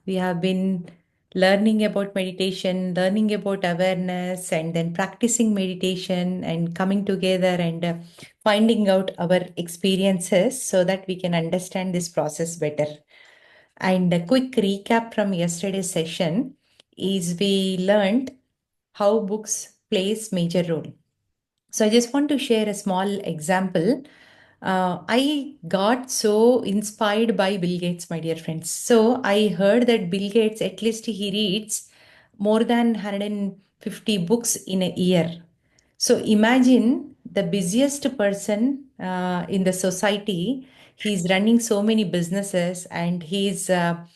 We have been learning about meditation, learning about awareness, and then practicing meditation and coming together and finding out our experiences so that we can understand this process better. And a quick recap from yesterday's session is we learned how books plays major role. So I just want to share a small example. I got so inspired by Bill Gates, my dear friends. So I heard that Bill Gates, at least he reads more than 150 books in a year. So imagine the busiest person in the society. He's running so many businesses and he's on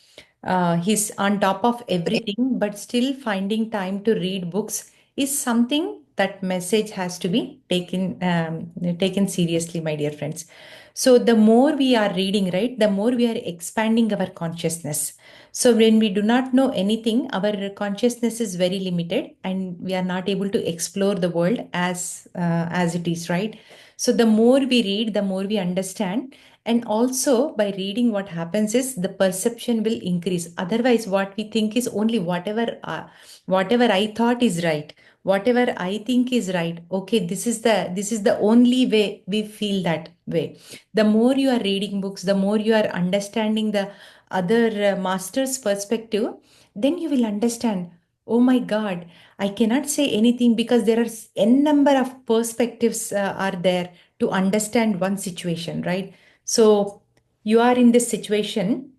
top of everything, but still finding time to read books is something that message has to be taken seriously, my dear friends. So the more we are reading, right, the more we are expanding our consciousness. So when we do not know anything, our consciousness is very limited, and we are not able to explore the world as it is, right? So the more we read, the more we understand, and also by reading, what happens is the perception will increase. Otherwise, what we think is only whatever I thought is right, whatever I think is right. Okay, this is the only way we feel that way. The more you are reading books, the more you are understanding the other master's perspective, then you will understand, oh my God, I cannot say anything because there are n number of perspectives are there to understand one situation, right? So you are in this situation.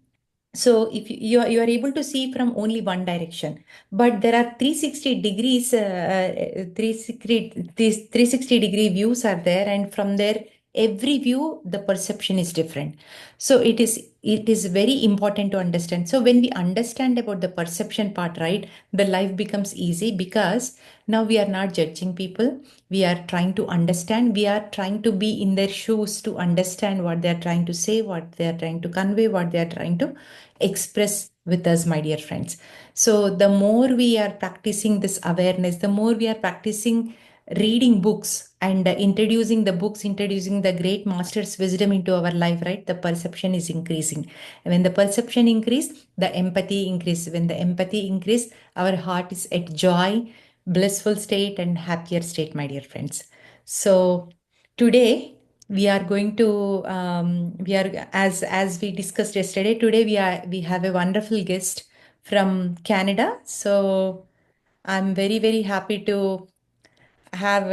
So if you are able to see from only one direction, but there are 360 degrees, 360 degree views are there, and from there, every view, the perception is different. So it is very important to understand. So when we understand about the perception part, right, the life becomes easy because now we are not judging people. We are trying to understand. We are trying to be in their shoes to understand what they are trying to say, what they are trying to convey, what they are trying to express with us, my dear friends. So the more we are practicing this awareness, the more we are practicing reading books and introducing the great master's wisdom into our life, right? The perception is increasing. And when the perception increase, the empathy increase. When the empathy increase, our heart is at joy, blissful state and happier state, my dear friends. So today we are going to we are as we discussed yesterday, today we have a wonderful guest from Canada. So I'm very, very happy to have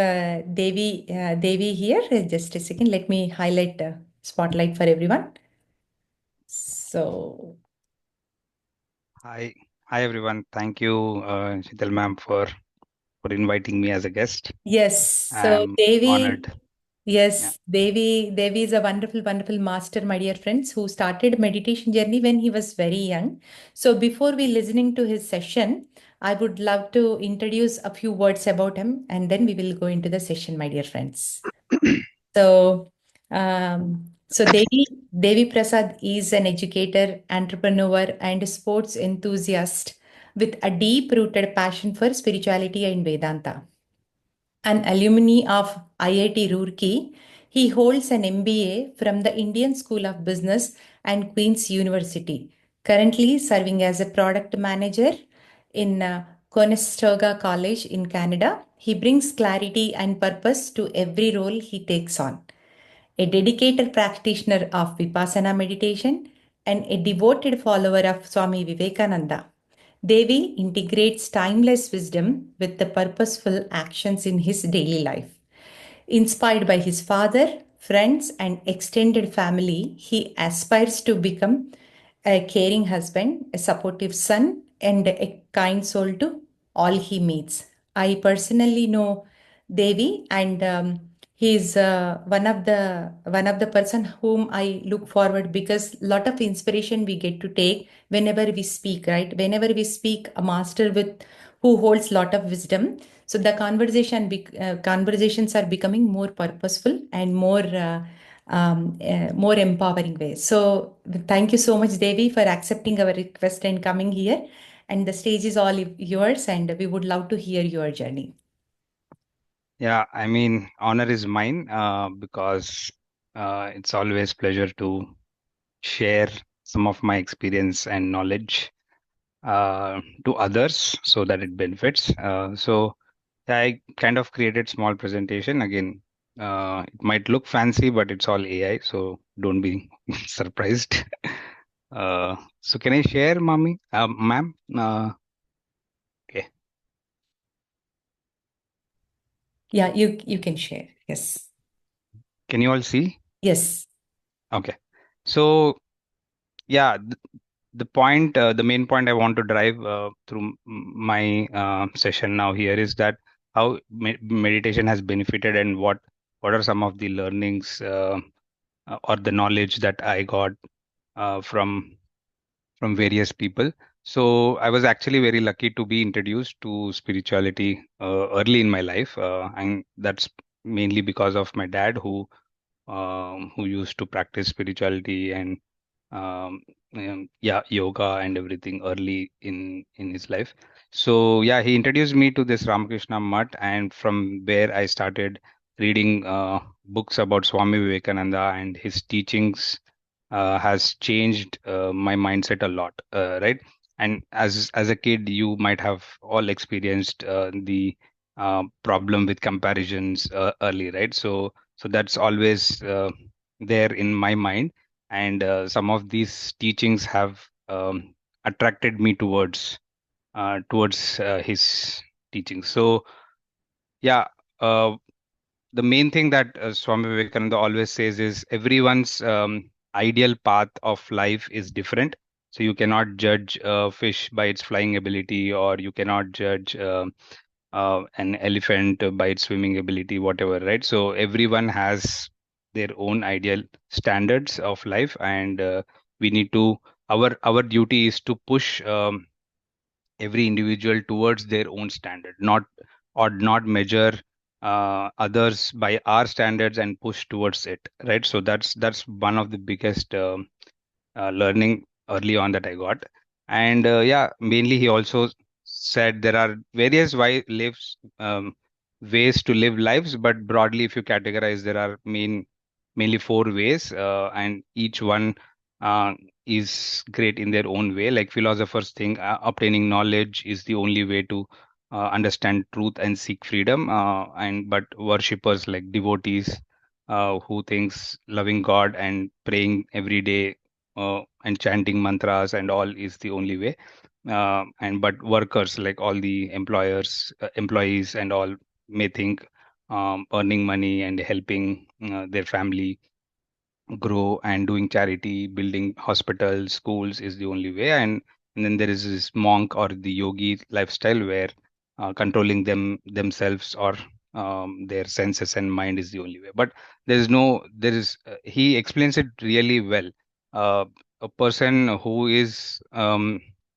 Devi here. Just a second, let me highlight spotlight for everyone. So Hi, hi everyone. Thank you, Shital ma'am, for inviting me as a guest. yes, so I'm Devi. honored. Yeah. Yes, Devi is a wonderful, wonderful master, my dear friends, who started meditation journey when he was very young. So before we listening to his session, I would love to introduce a few words about him, and then we will go into the session, my dear friends. So, Devi Prasad is an educator, entrepreneur, and sports enthusiast with a deep-rooted passion for spirituality and Vedanta. An alumni of IIT Roorkee, he holds an MBA from the Indian School of Business and Queen's University, currently serving as a product manager in Conestoga College in Canada. He brings clarity and purpose to every role he takes on. A dedicated practitioner of Vipassana meditation and a devoted follower of Swami Vivekananda, Devi integrates timeless wisdom with the purposeful actions in his daily life. Inspired by his father, friends, and extended family, he aspires to become a caring husband, a supportive son, and a kind soul to all he meets. I personally know Devi, and he is one of the person whom I look forward, because lot of inspiration we get to take whenever we speak. Right, whenever we speak, a master with who holds lot of wisdom, so the conversations are becoming more purposeful and more empowering ways. So thank you so much, Devi, for accepting our request and coming here. And the stage is all yours, and we would love to hear your journey. Yeah, I mean, honor is mine because it's always pleasure to share some of my experience and knowledge. to others so that it benefits. So I kind of created small presentation. Again, it might look fancy, but it's all AI, so don't be surprised. So can I share, mommy, ma'am? Okay. Yeah, you can share. Yes. Can you all see? Yes. Okay. So yeah, the main point I want to drive through my session now here is that how meditation has benefited and what are some of the learnings or the knowledge that I got from various people. So I was actually very lucky to be introduced to spirituality early in my life, and that's mainly because of my dad who used to practice spirituality and yeah, yoga and everything early in his life. So yeah, he introduced me to this Ramakrishna Mutt, and from where I started reading books about Swami Vivekananda, and his teachings has changed my mindset a lot, right? And as a kid, you might have all experienced the problem with comparisons early, right? So that's always there in my mind, and some of these teachings have attracted me towards his teachings. So yeah, uh, the main thing that Swami Vivekananda always says is everyone's ideal path of life is different. So you cannot judge a fish by its flying ability, or you cannot judge an elephant by its swimming ability, whatever, right? So everyone has their own ideal standards of life, and we need to our duty is to push every individual towards their own standard, not measure others by our standards and push towards it, right? So that's one of the biggest learning early on that I got. And yeah, mainly he also said there are various ways to live lives, but broadly, if you categorize, there are mainly four ways, and each one uh, is great in their own way. Like philosophers think obtaining knowledge is the only way to understand truth and seek freedom, and but worshippers like devotees who thinks loving God and praying every day and chanting mantras and all is the only way. And but workers, like all the employees and all, may think earning money and helping their family grow and doing charity, building hospitals, schools is the only way. And then there is this monk or the yogi lifestyle where controlling themselves or their senses and mind is the only way. But there is, he explains it really well. Uh, a person who is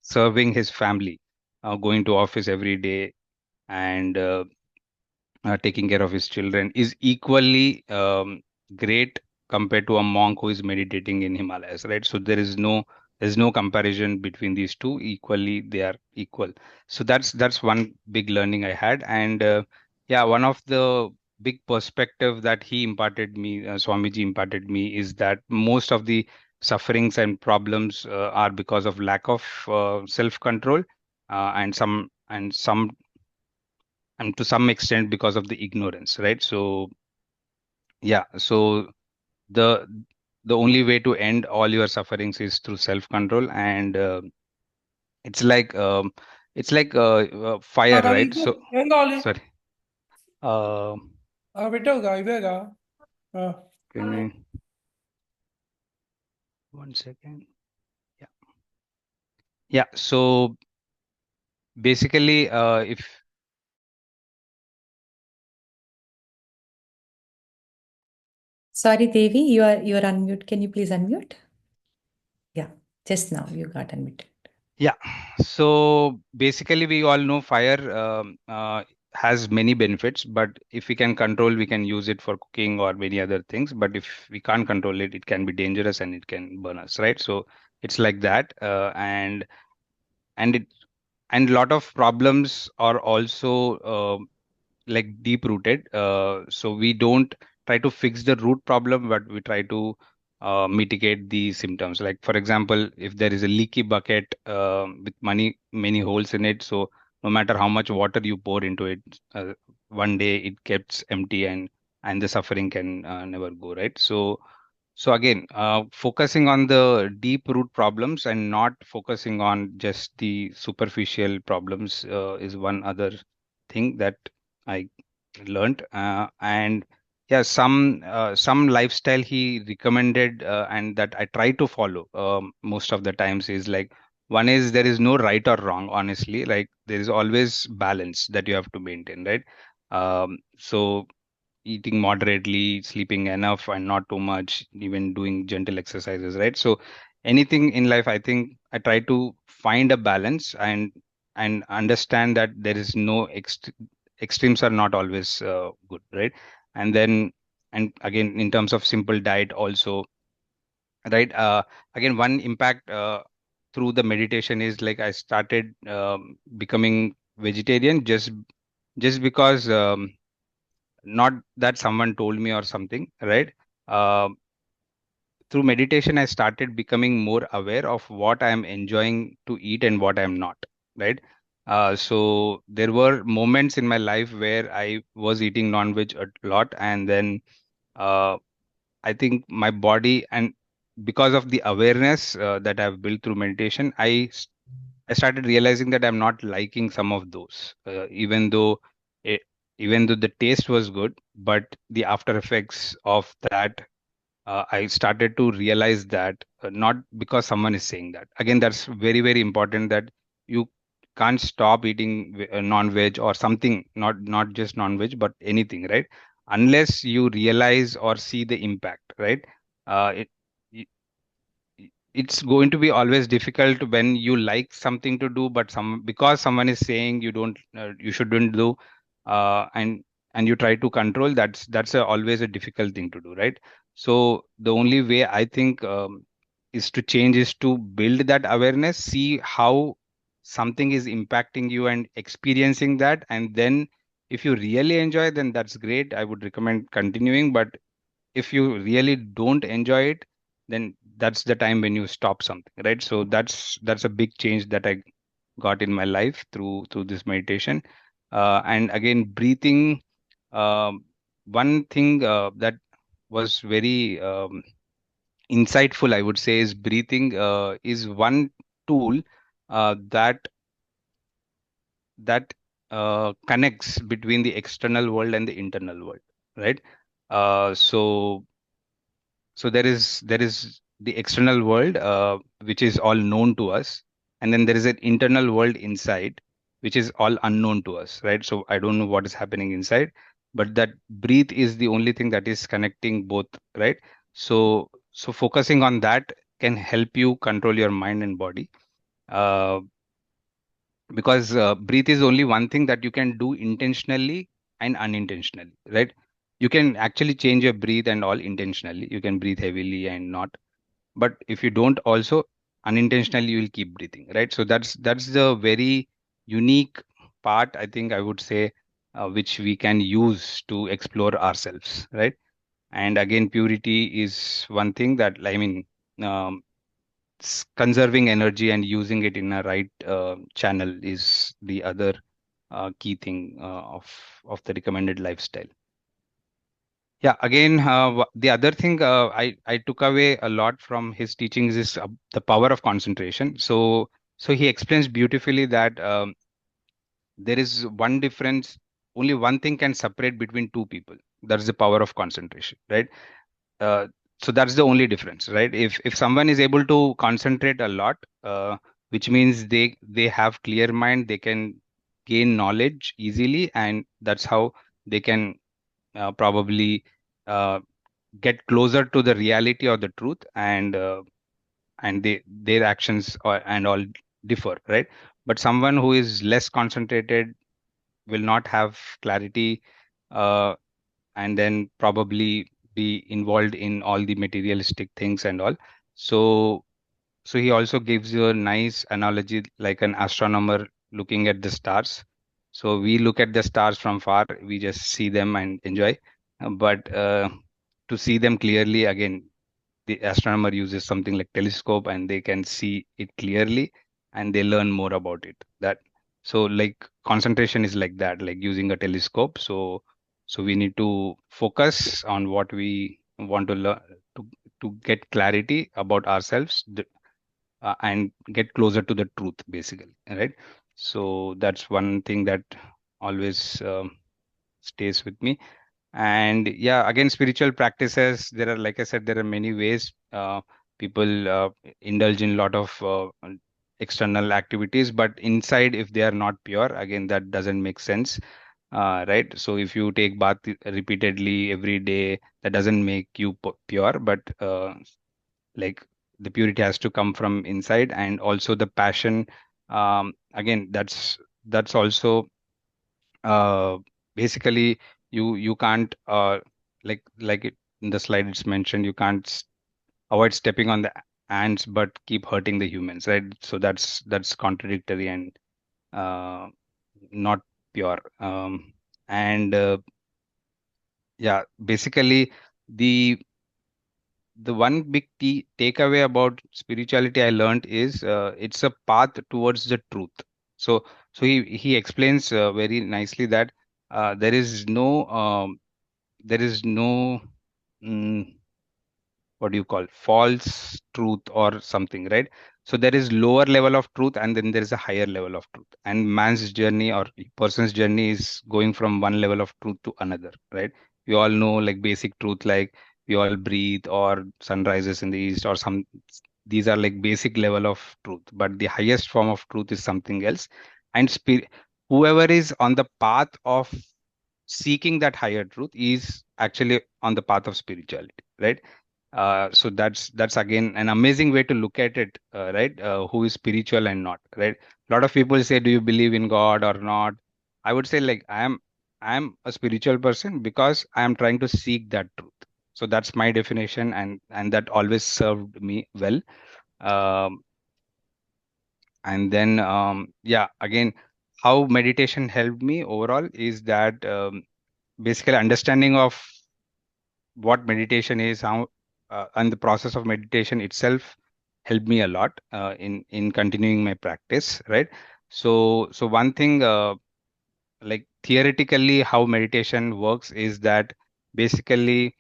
serving his family, going to office every day and taking care of his children is equally great compared to a monk who is meditating in Himalayas, right? So there's no comparison between these two. Equally, they are equal. So that's one big learning I had, and yeah, one of the big perspective that he imparted me, Swamiji imparted me, is that most of the sufferings and problems are because of lack of self control, and some and to some extent because of the ignorance, right? So yeah, so the the only way to end all your sufferings is through self control, and it's like fire, right? ಇದು So ಹೆಂಗಾಲಿ sorry, uh, ಬಿಟ್ಟೋಗ ಇವಾಗ give me 1 second. Yeah, yeah, so basically if Sorry, Devi, you are unmute. Can you please unmute? Yeah, just now you got unmuted. Yeah, so basically, we all know fire has many benefits, but if we can control, we can use it for cooking or many other things. But if we can't control it, it can be dangerous and it can burn us, right? So it's like that, and it and a lot of problems are also like deep rooted. So we don't try to fix the root problem, but we try to mitigate the symptoms. Like for example, if there is a leaky bucket with many holes in it, so no matter how much water you pour into it, one day it gets empty, and the suffering can never go, right? So again, focusing on the deep root problems and not focusing on just the superficial problems is one other thing that I learned. And yeah, some lifestyle he recommended and that I try to follow most of the times is like, one is there is no right or wrong, honestly. Like there is always balance that you have to maintain, right? So eating moderately, sleeping enough and not too much, even doing gentle exercises, right? So anything in life, I think I try to find a balance and understand that there is no extremes are not always good, right? And then and again in terms of simple diet also, right? Again, one impact through the meditation is like I started becoming vegetarian just because. Not that someone told me or something, right? Uh, Through meditation, I started becoming more aware of what I am enjoying to eat and what I am not, right? So there were moments in my life where I was eating non-veg a lot, and then uh, I think my body and because of the awareness that I've built through meditation, I started realizing that I'm not liking some of those, it, even though the taste was good, but the after effects of that, I started to realize that not because someone is saying that. Again, that's very important that you can't stop eating non-veg or something, not just non-veg, but anything, right? Unless you realize or see the impact, right? It it's going to be always difficult when you like something to do but some because someone is saying you shouldn't do, and you try to control. That's always a difficult thing to do, right? So the only way I think is to change is to build that awareness, see how something is impacting you and experiencing that, and then if you really enjoy, then that's great. I would recommend continuing. But if you really don't enjoy it, then that's the time when you stop something, right? So that's a big change that I got in my life through this meditation. And again, breathing, um, one thing that was very insightful, I would say, is breathing is one tool that connects between the external world and the internal world, right? So there is the external world, which is all known to us, and then there is an internal world inside, which is all unknown to us, right? So I don't know what is happening inside, but that breathe is the only thing that is connecting both, right? So focusing on that can help you control your mind and body. Uh, because breathe is only one thing that you can do intentionally and unintentionally, right? You can actually change your breathe and all intentionally. You can breathe heavily and not, but if you don't also, unintentionally you will keep breathing, right? So that's the very unique part, I think, I would say, which we can use to explore ourselves, right? And again, purity is one thing that, I mean, um, conserving energy and using it in a right channel is the other key thing of the recommended lifestyle. Yeah, again, the other thing I took away a lot from his teachings is the power of concentration. So he explains beautifully that there is one difference, only one thing can separate between two people. That is the power of concentration, right? Uh, so that's the only difference, right? If someone is able to concentrate a lot, which means they have clear mind, they can gain knowledge easily, and that's how they can probably uh, get closer to the reality or the truth, and their actions and all differ, right? But someone who is less concentrated will not have clarity, uh, and then probably be involved in all the materialistic things and all. So so he also gives you a nice analogy, like an astronomer looking at the stars. So we look at the stars from far, we just see them and enjoy. But to see them clearly, again, the astronomer uses something like telescope and they can see it clearly and they learn more about it. That so like concentration is like that, like using a telescope. So we need to focus on what we want to learn to to get clarity about ourselves, and get closer to the truth, basically, right? So that's one thing that always stays with me. And yeah, again, spiritual practices, there are, like I said, there are many ways people indulge in a lot of external activities, but inside, if they are not pure, again, that doesn't make sense. Right, so if you take bath repeatedly every day, that doesn't make you pure, but like the purity has to come from inside. And also the passion, again, that's also uh, basically, you can't like it in the slide it's mentioned, you can't avoid stepping on the ants but keep hurting the humans, right? So that's contradictory and uh, not pure. And yeah, basically, the the one big takeaway about spirituality I learned is it's a path towards the truth. So he explains very nicely that there is no there is no mm, what do you call false truth or something, right? So there is lower level of truth and then there is a higher level of truth, and man's journey or person's journey is going from one level of truth to another, right? We all know like basic truth, like we all breathe or sun rises in the east or some, these are like basic level of truth, but the highest form of truth is something else. And whoever is on the path of seeking that higher truth is actually on the path of spirituality, right? So that's again an amazing way to look at it, right? Who is spiritual and not, right? A lot of people say, "Do you believe in God or not?" I would say like I am a spiritual person because I am trying to seek that truth. So that's my definition, and that always served me well. Um, and then yeah, again, how meditation helped me overall is that basically understanding of what meditation is, how and the process of meditation itself helped me a lot in continuing my practice, right? So one thing, like theoretically, how meditation works is that basically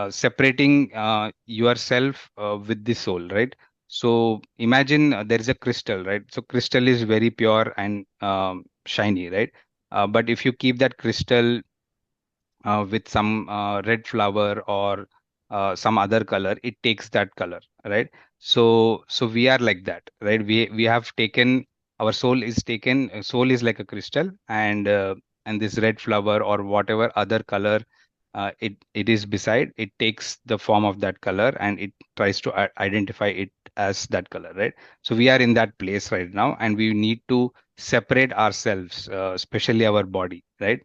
separating yourself with the soul, right? So imagine there is a crystal, right? So crystal is very pure and shiny, right? But if you keep that crystal with some red flower or some other color, it takes that color, right? So we are like that, right? We have taken, our soul is taken, soul is like a crystal, and this red flower or whatever other color it is beside, it takes the form of that color and it tries to identify it as that color, right? So we are in that place right now, and we need to separate ourselves, especially our body, right,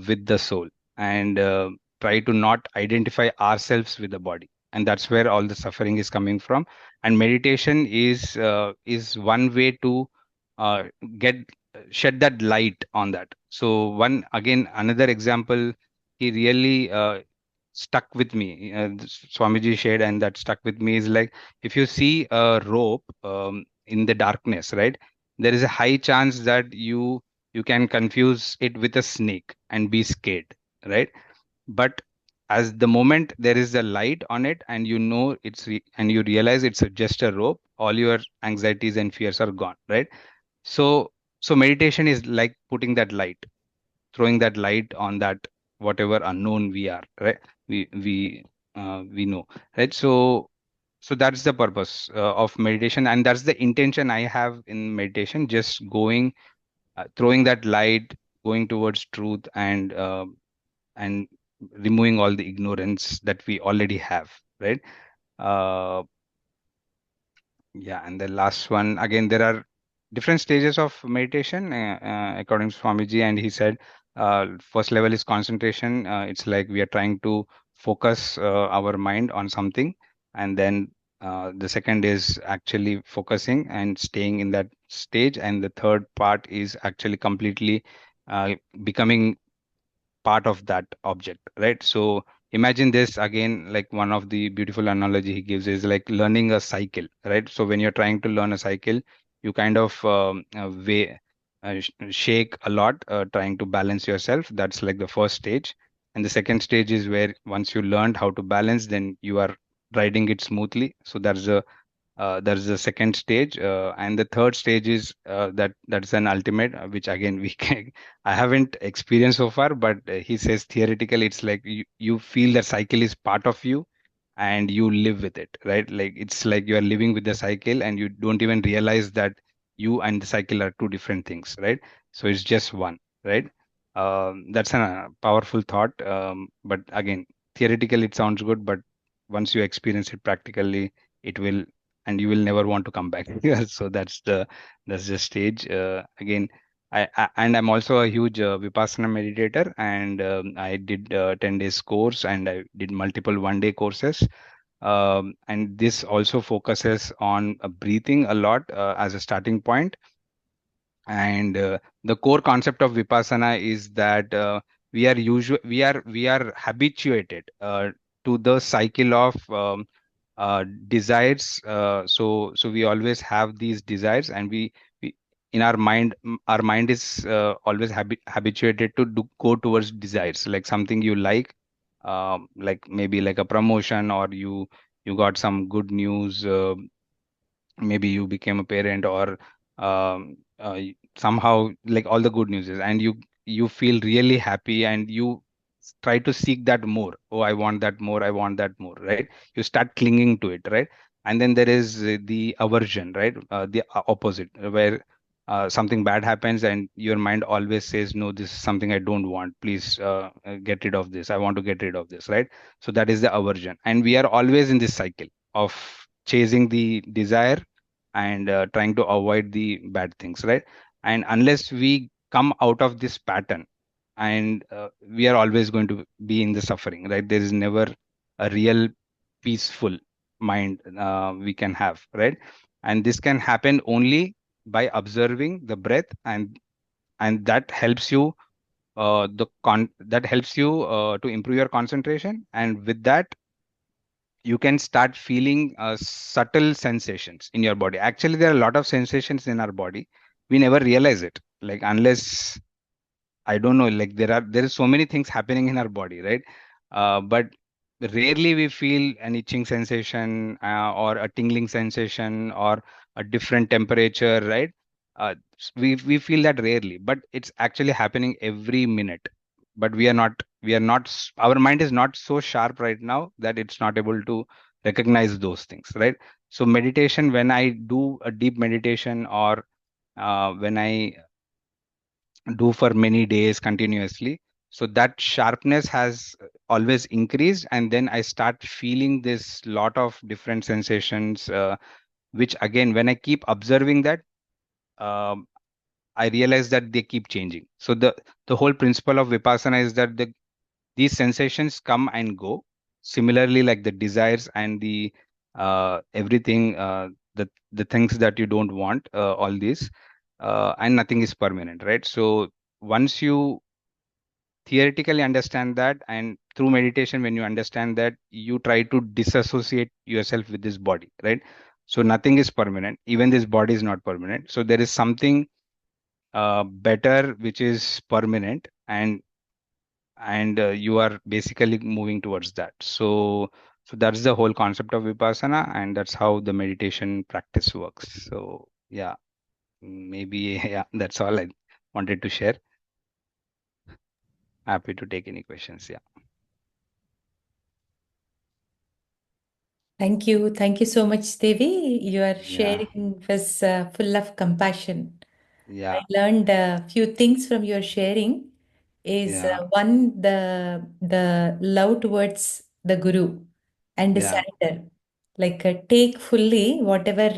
with the soul, and try to not identify ourselves with the body, and that's where all the suffering is coming from. And meditation is one way to uh, get shed that light on that. So one, again, another example, he really stuck with me, Swamiji shared, and that stuck with me, is like, if you see a rope in the darkness, right, there is a high chance that you can confuse it with a snake and be scared, right? But as the moment there is a light on it and you know and you realize it's just a rope, all your anxieties and fears are gone, right? So so meditation is like putting that light, throwing that light on that whatever unknown we are, right? We know, right? So that's the purpose of meditation, and that's the intention I have in meditation, just going, throwing that light, going towards truth, and removing all the ignorance that we already have, right? uh, yeah, and the last one, again, there are different stages of meditation according to Swamiji, and he said first level is concentration. It's like we are trying to focus our mind on something, and then the second is actually focusing and staying in that stage, and the third part is actually completely becoming part of that object, right? imagine this again, like one of the beautiful analogy he gives is like learning a cycle, right? So when you're trying to learn a cycle, you kind of shake a lot, trying to balance yourself. That's like the first stage. And the second stage is where once you learned how to balance, then you are riding it smoothly. So that's the second stage, and the third stage is that's an ultimate, which again we can, I haven't experienced so far, but he says theoretically it's like you feel that cycle is part of you and you live with it, right? Like it's like you are living with the cycle and you don't even realize that you and the cycle are two different things, right? So it's just one, right? That's a powerful thought, but again, theoretically it sounds good, but once you experience it practically, it will, and you will never want to come back. Yeah, so that's the stage. Again, and I'm also a huge Vipassana meditator, and I did 10 days course, and I did multiple 1 day courses. And this also focuses on breathing a lot as a starting point. And the core concept of Vipassana is that we are habituated to the cycle of desires. So we always have these desires, and we in our mind, our mind is always habituated to go towards desires, like something you like maybe like a promotion, or you got some good news, maybe you became a parent, or somehow like all the good news is, and you feel really happy, and you try to seek that more. Oh, I want that more, I want that more, right? You start clinging to it, right? And then there is the aversion, right? The opposite, where something bad happens and your mind always says, no, this is something I don't want, please get rid of this, I want to get rid of this, right? So that is the aversion, and we are always in this cycle of chasing the desire and trying to avoid the bad things, right? And unless we come out of this pattern, and we are always going to be in the suffering, right? There is never a real peaceful mind we can have, right? And this can happen only by observing the breath, and that helps you that helps you to improve your concentration. And with that, you can start feeling subtle sensations in your body. Actually, there are a lot of sensations in our body. We never realize it. Like unless, I don't know, like there is so many things happening in our body, right? But rarely we feel an itching sensation, or a tingling sensation, or a different temperature, right? We feel that rarely, but it's actually happening every minute. But our mind is not so sharp right now that it's not able to recognize those things, right? So meditation, when I do a deep meditation, or when I do for many days continuously, so that sharpness has always increased, and then I start feeling this lot of different sensations, which again, when I keep observing that, um, I realize that they keep changing. So the whole principle of Vipassana is that these sensations come and go, similarly like the desires and the everything, the things that you don't want, all these, and nothing is permanent, right? So once you theoretically understand that, and through meditation, when you understand that, you try to disassociate yourself with this body, right? So nothing is permanent, even this body is not permanent, so there is something better which is permanent, and you are basically moving towards that. So that's the whole concept of Vipassana, and that's how the meditation practice works. So yeah, maybe yeah, that's all I wanted to share. Happy to take any questions. Yeah. Thank you. Thank you so much, Devi. Your Yeah. sharing was full of compassion. I Yeah. learned a few things from your sharing. Is Yeah. one, the love towards the guru and the Yeah. surrender. Like take fully whatever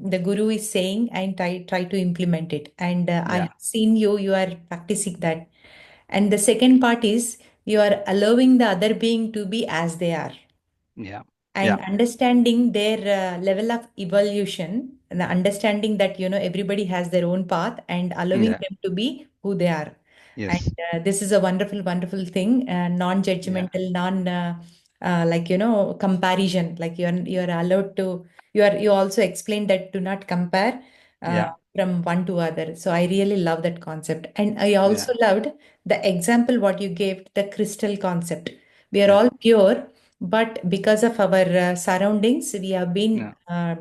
the guru is saying and try to implement it. And I Yeah. have seen you are practicing that. And the second part is you are allowing the other being to be as they are Yeah. Yeah. and understanding their level of evolution and the understanding that everybody has their own path and allowing Yeah. them to be who they are. And Yes. this is a wonderful, wonderful thing. Yeah. Non-judgmental, comparison. Like you're allowed to. You also explained that do not compare uh, Yeah. from one to other. So I really love that concept, and I also Yeah. loved the example what you gave, the crystal concept. We are Yeah. all pure, but because of our surroundings, we have been Yeah.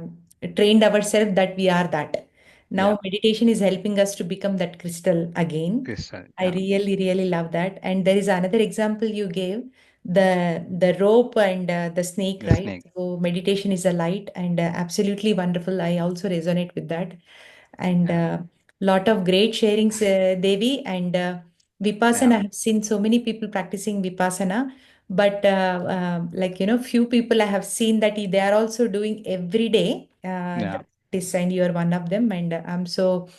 trained ourselves that we are that. Yeah. Now meditation is helping us to become that crystal again. Crystal. I Yeah. really, really love that. And there is another example you gave, the rope and the snake, The right? snake. So meditation is a light and absolutely wonderful. I also resonate with that. And Yeah. lot of great sharings, Devi. And Vipassana, Yeah. I have seen so many people practicing Vipassana, but few people I have seen that they are also doing every day Yeah. the practice, and you are one of them. And I'm so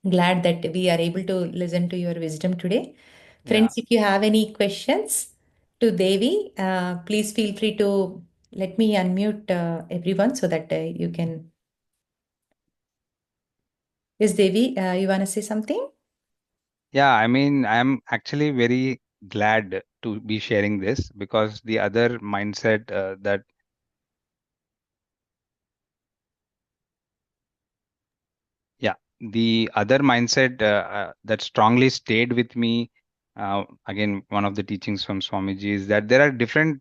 glad that we are able to listen to your wisdom today. Yeah. Friends, if you have any questions to Devi, please feel free to let me unmute everyone so that you can. Yes, Devi, you want to say something? Yeah, I mean, I'm actually very glad to be sharing this because the other mindset that yeah, the other mindset that strongly stayed with me, again, one of the teachings from Swamiji is that there are different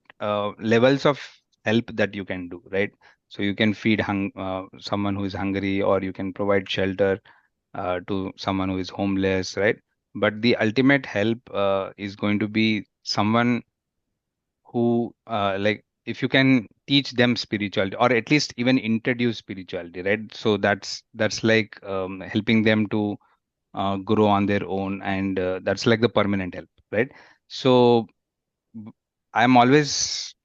levels of help that you can do, right? So you can feed someone who is hungry, or you can provide shelter to someone who is homeless, right? But the ultimate help is going to be someone who like if you can teach them spirituality or at least even introduce spirituality, right? So that's like helping them to grow on their own, and that's like the permanent help, right? So b- I'm always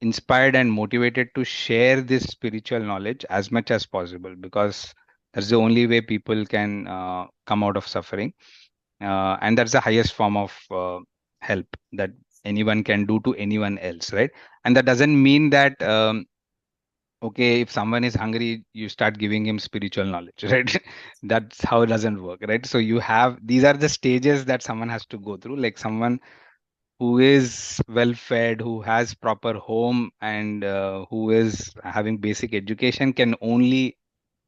inspired and motivated to share this spiritual knowledge as much as possible, because that's the only way people can come out of suffering, and that's the highest form of help that anyone can do to anyone else, right? And that doesn't mean that okay, if someone is hungry, you start giving him spiritual knowledge, right? That's how it doesn't work, right? So you have, these are the stages that someone has to go through. Like someone who is well fed, who has proper home, and who is having basic education can only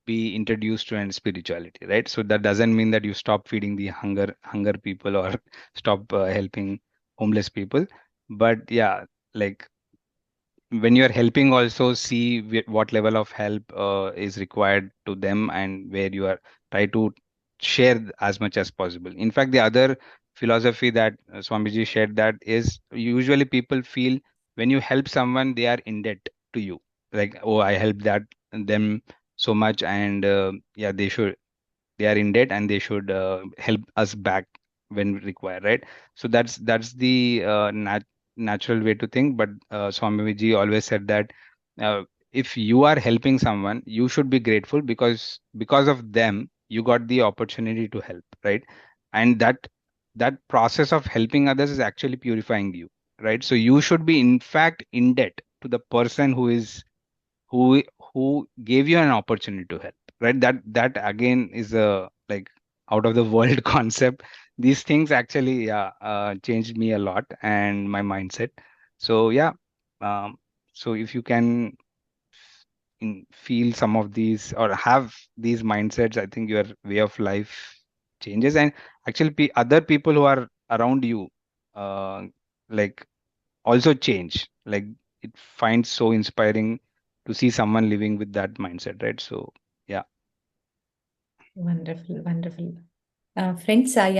be introduced to and spirituality, right? So that doesn't mean that you stop feeding the hunger people, or stop helping homeless people. But yeah, like when you're helping, also see what level of help is required to them, and where you are try to share as much as possible. In fact, the other philosophy that Swamiji shared, that is usually people feel when you help someone, they are in debt to you, like, oh, I helped that them so much, and yeah, they are in debt, and they should help us back when required, right? So that's the natural way to think. But Swamiji always said that if you are helping someone, you should be grateful, because of them you got the opportunity to help, right? And that process of helping others is actually purifying you, right? So you should be in fact in debt to the person who gave you an opportunity to help, right? That again is a like out of the world concept. These things actually, yeah, changed me a lot and my mindset. So yeah, um, so if you can feel some of these or have these mindsets, I think your way of life changes, and actually other people who are around you uh, like also change. Like it finds so inspiring to see someone living with that mindset, right? So yeah. Wonderful, wonderful. Friends, I